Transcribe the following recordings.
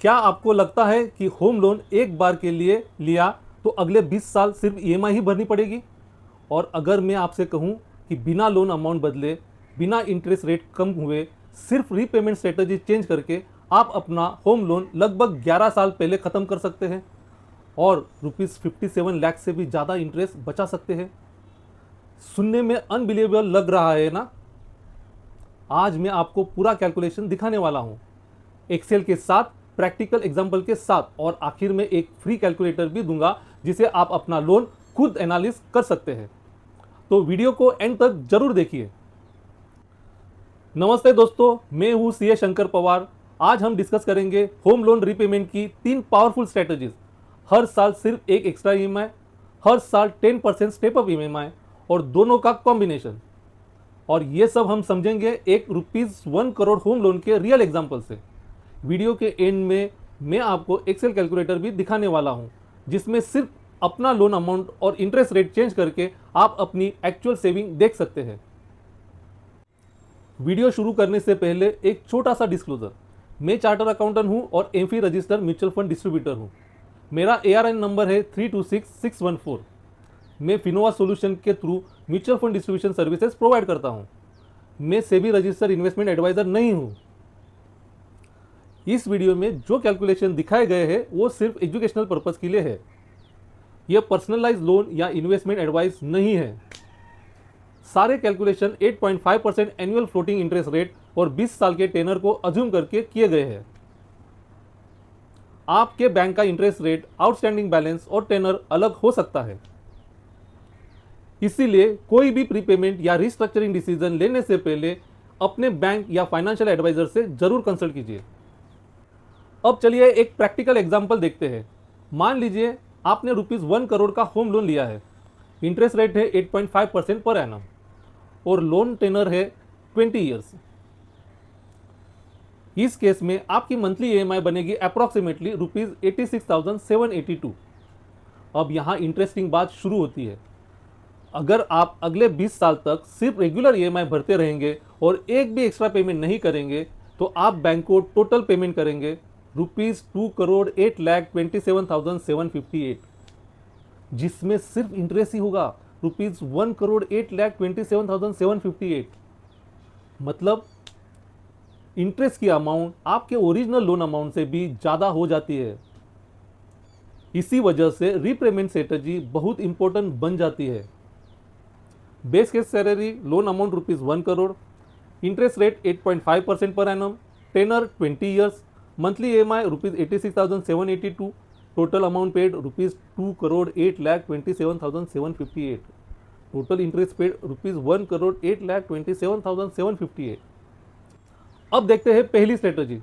क्या आपको लगता है कि होम लोन एक बार के लिए लिया तो अगले 20 साल सिर्फ ईएमआई ही भरनी पड़ेगी? और अगर मैं आपसे कहूं कि बिना लोन अमाउंट बदले, बिना इंटरेस्ट रेट कम हुए, सिर्फ रीपेमेंट स्ट्रेटजी चेंज करके आप अपना होम लोन लगभग 11 साल पहले ख़त्म कर सकते हैं और ₹57 लाख से भी ज़्यादा इंटरेस्ट बचा सकते हैं। सुनने में अनबिलीवेबल लग रहा है ना? आज मैं आपको पूरा कैलकुलेशन दिखाने वाला हूं, एक्सेल के साथ, प्रैक्टिकल एग्जाम्पल के साथ, और आखिर में एक फ्री कैलकुलेटर भी दूंगा जिसे आप अपना लोन खुद एनालिसिस कर सकते हैं। तो वीडियो को एंड तक जरूर देखिए। नमस्ते दोस्तों, मैं हूं सीए शंकर पवार। आज हम डिस्कस करेंगे होम लोन रीपेमेंट की 3 पावरफुल स्ट्रेटजीज। हर साल सिर्फ एक एक्स्ट्रा ईएमआई, हर साल 10% स्टेप अप ईएमआई और दोनों का कॉम्बिनेशन। और ये सब हम समझेंगे एक ₹1 करोड़ होम लोन के रियल एग्जाम्पल से। वीडियो के एंड में मैं आपको एक्सेल कैलकुलेटर भी दिखाने वाला हूं जिसमें सिर्फ अपना लोन अमाउंट और इंटरेस्ट रेट चेंज करके आप अपनी एक्चुअल सेविंग देख सकते हैं। वीडियो शुरू करने से पहले एक छोटा सा डिस्क्लोजर। मैं चार्टर अकाउंटेंट हूं और AMFI registered mutual fund distributor हूं। मेरा ARN नंबर है 326614। मैं फिनोवा सॉल्यूशन के through mutual fund distribution services provide करता हूं। मैं सेबी रजिस्टर्ड इन्वेस्टमेंट एडवाइजर नहीं हूं। इस वीडियो में जो कैलकुलेशन दिखाए गए हैं वो सिर्फ एजुकेशनल पर्पस के लिए है। यह पर्सनलाइज लोन या इन्वेस्टमेंट एडवाइस नहीं है। सारे calculation 8.5% annual floating interest rate और 20 साल के टेनर को अज्यूम करके किए गए हैं। आपके बैंक का इंटरेस्ट रेट, आउटस्टैंडिंग बैलेंस और टेनर अलग हो सकता है, इसीलिए कोई भी प्रीपेमेंट या रिस्ट्रक्चरिंग डिसीजन लेने से पहले अपने बैंक या फाइनेंशियल एडवाइजर से जरूर कंसल्ट कीजिए। अब चलिए एक प्रैक्टिकल एग्जांपल देखते हैं। मान लीजिए आपने ₹1 करोड़ का होम लोन लिया है। इंटरेस्ट रेट है 8.5% पर एनम और लोन टेनर है 20 ईयर्स। इस केस में आपकी मंथली ईएमआई बनेगी अप्रोक्सीमेटली ₹86,782। अब यहाँ इंटरेस्टिंग बात शुरू होती है। अगर आप अगले 20 साल तक सिर्फ रेगुलर ईएमआई भरते रहेंगे और एक भी एक्स्ट्रा पेमेंट नहीं करेंगे तो आप बैंक को टोटल पेमेंट करेंगे ₹2,08,27,758, जिसमें सिर्फ इंटरेस्ट ही होगा ₹1,08,27,758। मतलब इंटरेस्ट की अमाउंट आपके ओरिजिनल लोन अमाउंट से भी ज़्यादा हो जाती है। इसी वजह से रीपेमेंट स्ट्रेटजी बहुत इंपॉर्टेंट बन जाती है। Base case salary loan amount ₹1 crore, interest rate 8.5% per annum, tenure 20 years, monthly EMI ₹86,782, total amount paid ₹2,08,27,758, total interest paid ₹1,08,27,758। अब देखते हैं पहली स्ट्रेटजी।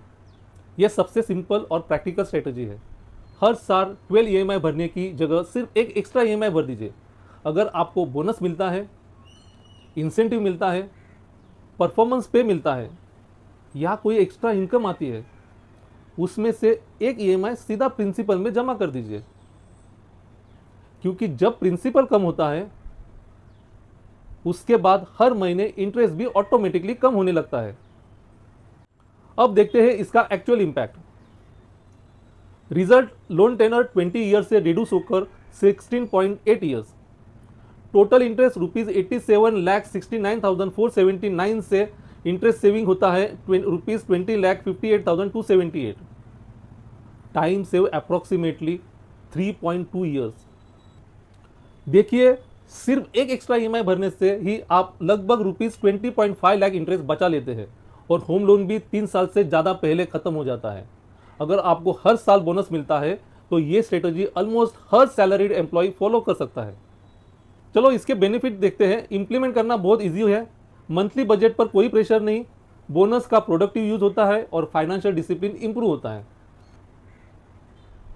यह सबसे सिंपल और प्रैक्टिकल स्ट्रेटजी है। हर साल 12 ईएमआई भरने की जगह सिर्फ एक एक्स्ट्रा ईएमआई भर दीजिए। अगर आपको बोनस मिलता है, इंसेंटिव मिलता है, परफॉर्मेंस पे मिलता है या कोई एक्स्ट्रा इनकम आती है, उसमें से एक ईएमआई सीधा प्रिंसिपल में जमा कर दीजिए, क्योंकि जब प्रिंसिपल कम होता है उसके बाद हर महीने इंटरेस्ट भी ऑटोमेटिकली कम होने लगता है। अब देखते हैं इसका actual impact. Result, loan tenure 20 years से रिड्यूस होकर 16.8 ईयर्स। टोटल इंटरेस्ट ₹87,69,479 से इंटरेस्ट सेविंग होता है ₹20,58,278। Time save approximately 3.2 years. देखिए, सिर्फ एक एक्स्ट्रा ईएमआई भरने से ही आप लगभग ₹20.5 लाख इंटरेस्ट बचा लेते हैं और होम लोन भी 3 साल से ज़्यादा पहले ख़त्म हो जाता है। अगर आपको हर साल बोनस मिलता है तो ये स्ट्रेटजी ऑलमोस्ट हर सैलरीड एम्प्लॉय फॉलो कर सकता है। चलो इसके बेनिफिट देखते हैं। इंप्लीमेंट करना बहुत ईजी है। मंथली बजट पर कोई प्रेशर नहीं, बोनस का प्रोडक्टिव यूज होता है और फाइनेंशियल डिसिप्लिन इंप्रूव होता है।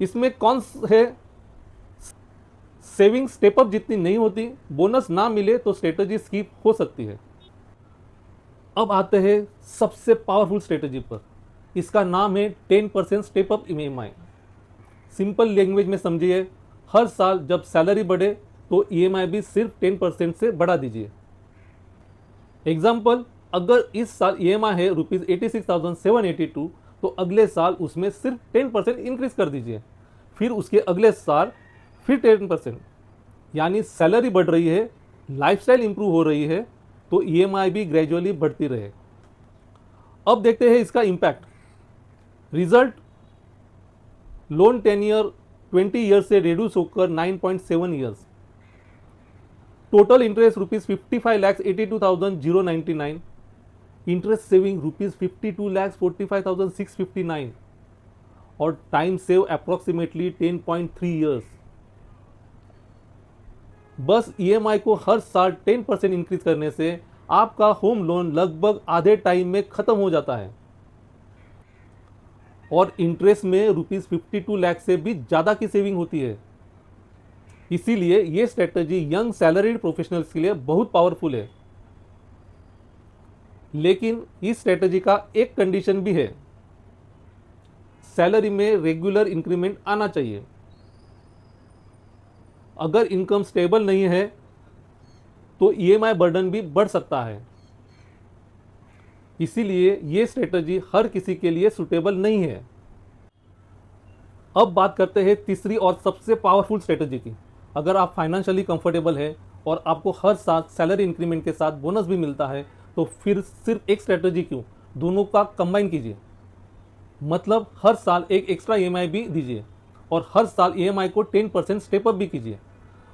इसमें कॉन्स है, सेविंग स्टेप अप जितनी नहीं होती, बोनस ना मिले तो स्ट्रेटजी स्किप हो सकती है। अब आते हैं सबसे पावरफुल स्ट्रेटजी पर। इसका नाम है 10% step up EMI. Simple language में समझिए, हर साल जब सैलरी बढ़े तो ईएमआई भी सिर्फ 10% से बढ़ा दीजिए। एग्जाम्पल, अगर इस साल ईएमआई है ₹86,782 तो अगले साल उसमें सिर्फ 10% इंक्रीज कर दीजिए, फिर उसके अगले साल फिर 10%। यानी सैलरी बढ़ रही है, लाइफस्टाइल इंप्रूव हो रही है, तो ईएमआई भी ग्रेजुअली बढ़ती रहे। अब देखते हैं इसका impact. Result, loan tenure 20 years से रिड्यूस होकर 9.7 years. Total interest ₹55,82,099, interest saving ₹52,45,659 और टाइम सेव अप्रोक्सीमेटली 10.3 ईयर्स। बस ईएमआई को हर साल 10% इंक्रीज करने से आपका होम लोन लगभग आधे टाइम में खत्म हो जाता है और इंटरेस्ट में ₹52 लाख से भी ज्यादा की सेविंग होती है। इसीलिए ये स्ट्रेटजी यंग सैलरीड प्रोफेशनल्स के लिए बहुत पावरफुल है। लेकिन इस स्ट्रेटजी का एक कंडीशन भी है, सैलरी में रेगुलर इंक्रीमेंट आना चाहिए। अगर इनकम स्टेबल नहीं है तो ईएमआई बर्डन भी बढ़ सकता है। इसीलिए ये स्ट्रेटजी हर किसी के लिए सुटेबल नहीं है। अब बात करते हैं तीसरी और सबसे पावरफुल स्ट्रेटजी की। अगर आप फाइनेंशियली कंफर्टेबल है और आपको हर साल सैलरी इंक्रीमेंट के साथ बोनस भी मिलता है, तो फिर सिर्फ एक स्ट्रेटजी क्यों, दोनों का कंबाइन कीजिए। मतलब हर साल एक एक्स्ट्रा ईएमआई भी दीजिए और हर साल ईएमआई को 10% स्टेप अप भी कीजिए।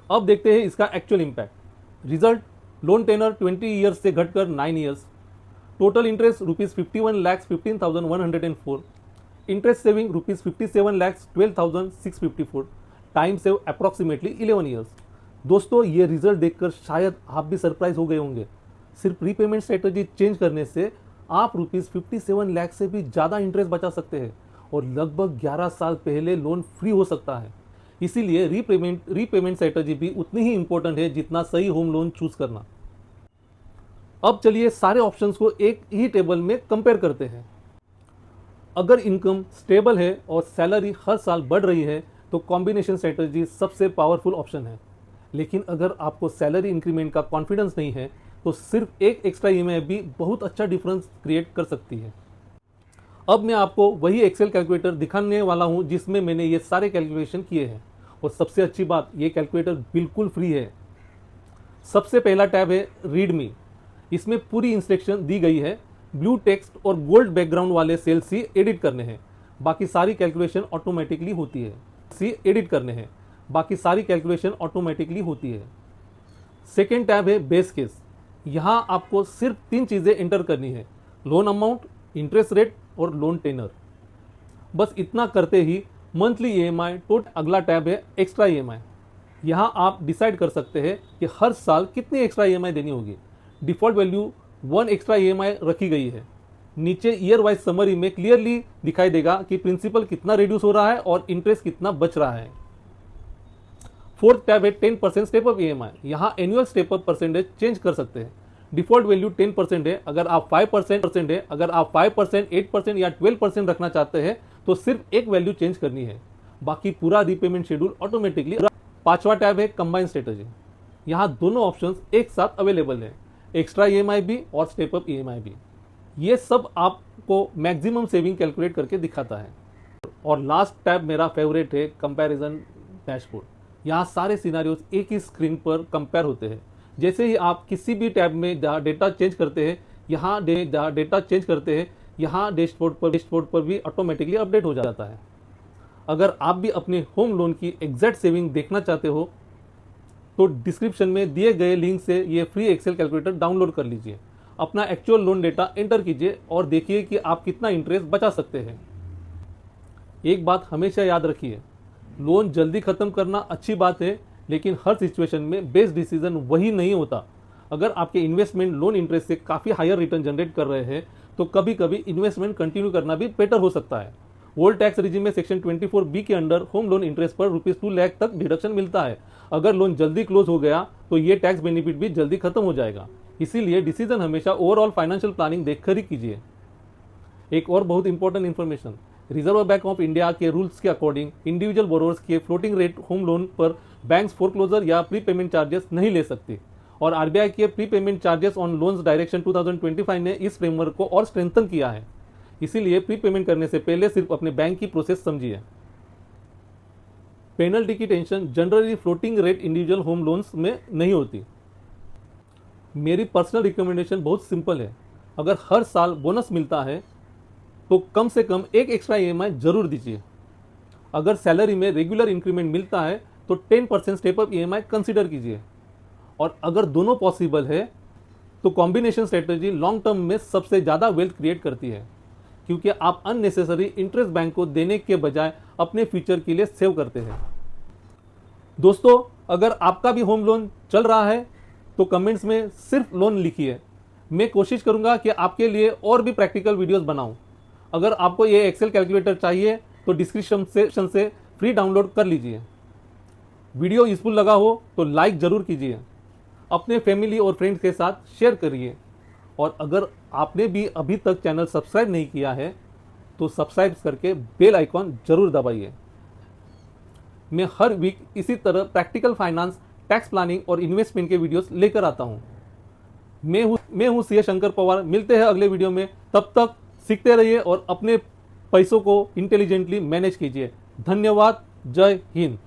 अब देखते हैं इसका actual impact. Result, loan tenure 20 years से घटकर 9 years. Total interest ₹51,15,104, interest saving ₹57,12,654, time save approximately 11 years. दोस्तों, ये रिजल्ट देखकर शायद आप भी सरप्राइज हो गए होंगे। सिर्फ रीपेमेंट स्ट्रेटजी चेंज करने से आप ₹57 लाख से भी ज़्यादा इंटरेस्ट बचा सकते हैं और लगभग 11 साल पहले लोन फ्री हो सकता है। इसीलिए रीपेमेंट स्ट्रेटजी भी उतनी ही इंपॉर्टेंट है जितना सही होम लोन चूज करना। अब चलिए सारे ऑप्शंस को एक ही टेबल में कंपेयर करते हैं। अगर इनकम स्टेबल है और सैलरी हर साल बढ़ रही है तो कॉम्बिनेशन स्ट्रेटजी सबसे पावरफुल ऑप्शन है। लेकिन अगर आपको सैलरी इंक्रीमेंट का कॉन्फिडेंस नहीं है तो सिर्फ एक एक्स्ट्रा ईएमआई भी बहुत अच्छा डिफरेंस क्रिएट कर सकती है। अब मैं आपको वही एक्सेल कैलकुलेटर दिखाने वाला हूं जिसमें मैंने ये सारे कैलकुलेशन किए हैं। और सबसे अच्छी बात, ये कैलकुलेटर बिल्कुल फ्री है। सबसे पहला टैब है रीड मी। इसमें पूरी इंस्ट्रक्शन दी गई है। ब्लू टेक्स्ट और गोल्ड बैकग्राउंड वाले सेल्स ही एडिट करने हैं, बाकी सारी कैलकुलेशन ऑटोमेटिकली होती है। सेकेंड टैब है बेस केस। यहाँ आपको सिर्फ 3 चीजें एंटर करनी है, लोन अमाउंट, इंटरेस्ट रेट और लोन टेनर। बस इतना करते ही मंथली ईएमआई। तो अगला टैब है एक्स्ट्रा ईएमआई। यहाँ आप डिसाइड कर सकते हैं कि हर साल कितनी एक्स्ट्रा ईएमआई देनी होगी। डिफॉल्ट वैल्यू 1 एक्स्ट्रा ईएमआई रखी गई है। नीचे ईयर वाइज समरी में क्लियरली दिखाई देगा कि प्रिंसिपल कितना रिड्यूस हो रहा है और इंटरेस्ट कितना बच रहा है। फोर्थ टैब है 10% स्टेप अप ईएमआई। यहाँ annual step up percentage change कर सकते हैं। डिफॉल्ट वैल्यू 10% है। अगर आप 5% है, अगर आप 5%, 8% या 12% रखना चाहते हैं तो सिर्फ एक वैल्यू चेंज करनी है, बाकी पूरा रीपेमेंट शेड्यूल ऑटोमेटिकली। पांचवा टैब है कंबाइन स्ट्रेटजी। यहाँ दोनों ऑप्शंस एक साथ अवेलेबल है, एक्स्ट्रा ईएमआई भी और स्टेप अप ईएमआई भी। ये सब आपको मैक्सिमम सेविंग कैलकुलेट करके दिखाता है। और लास्ट टैब मेरा फेवरेट है कंपैरिजन डैशबोर्ड। यहाँ सारे सिनारियोज एक ही स्क्रीन पर कंपेयर होते हैं। जैसे ही आप किसी भी टैब में डेटा चेंज करते हैं, यहाँ डैशबोर्ड पर भी ऑटोमेटिकली अपडेट हो जाता है। अगर आप भी अपने होम लोन की एग्जैक्ट सेविंग देखना चाहते हो तो डिस्क्रिप्शन में दिए गए लिंक से ये फ्री एक्सेल कैलकुलेटर डाउनलोड कर लीजिए। अपना एक्चुअल लोन डेटा एंटर कीजिए और देखिए कि आप कितना इंटरेस्ट बचा सकते हैं। एक बात हमेशा याद रखिए, लोन जल्दी खत्म करना अच्छी बात है, लेकिन हर सिचुएशन में बेस्ट डिसीजन वही नहीं होता। अगर आपके इन्वेस्टमेंट लोन इंटरेस्ट से काफ़ी हायर रिटर्न जनरेट कर रहे हैं तो कभी कभी इन्वेस्टमेंट कंटिन्यू करना भी बेटर हो सकता है। ओल्ड टैक्स रिजिम में सेक्शन 24B के अंडर होम लोन इंटरेस्ट पर ₹2 लाख तक डिडक्शन मिलता है। अगर लोन जल्दी क्लोज हो गया तो ये टैक्स बेनिफिट भी जल्दी खत्म हो जाएगा। इसीलिए डिसीजन हमेशा ओवरऑल फाइनेंशियल प्लानिंग देखकर ही कीजिए। एक और बहुत important information, reserve bank of India के रूल्स के अकॉर्डिंग इंडिविजुअल बोरोवर्स के फ्लोटिंग रेट होम लोन पर बैंक्स फोरक्लोजर या प्री पेमेंट चार्जेस नहीं ले सकती। और आरबीआई के pre payment charges on loans direction 2025 ने इस फ्रेमवर्क को और स्ट्रेंथन किया है। इसीलिए प्री पेमेंट करने से पहले सिर्फ अपने बैंक की प्रोसेस समझिए। पेनल्टी की tension generally floating rate individual home loans में नहीं होती। मेरी पर्सनल रिकमेंडेशन बहुत सिंपल है, अगर हर साल बोनस मिलता है तो कम से कम एक एक्स्ट्रा ईएमआई जरूर दीजिए। अगर सैलरी में रेगुलर इंक्रीमेंट मिलता है तो 10% स्टेप अप ईएमआई कंसीडर कीजिए। और अगर दोनों पॉसिबल है तो कॉम्बिनेशन स्ट्रेटजी लॉन्ग टर्म में सबसे ज़्यादा वेल्थ क्रिएट करती है, क्योंकि आप अननेसेसरी इंटरेस्ट बैंक को देने के बजाय अपने फ्यूचर के लिए सेव करते हैं। दोस्तों, अगर आपका भी होम लोन चल रहा है तो कमेंट्स में सिर्फ लोन लिखिए। मैं कोशिश करूंगा कि आपके लिए और भी प्रैक्टिकल वीडियोस बनाऊं। अगर आपको ये एक्सेल कैलकुलेटर चाहिए तो डिस्क्रिप्शन सेक्शन से फ्री डाउनलोड कर लीजिए। वीडियो यूजफुल लगा हो तो लाइक जरूर कीजिए, अपने फैमिली और फ्रेंड्स के साथ शेयर करिए। और अगर आपने भी अभी तक चैनल सब्सक्राइब नहीं किया है तो सब्सक्राइब करके बेल आइकॉन जरूर दबाइए। मैं हर वीक इसी तरह प्रैक्टिकल फाइनेंस, टैक्स प्लानिंग और इन्वेस्टमेंट के वीडियोस लेकर आता हूं। मैं हूं सीए शंकर पवार। मिलते हैं अगले वीडियो में, तब तक सीखते रहिए और अपने पैसों को इंटेलिजेंटली मैनेज कीजिए। धन्यवाद। जय हिंद।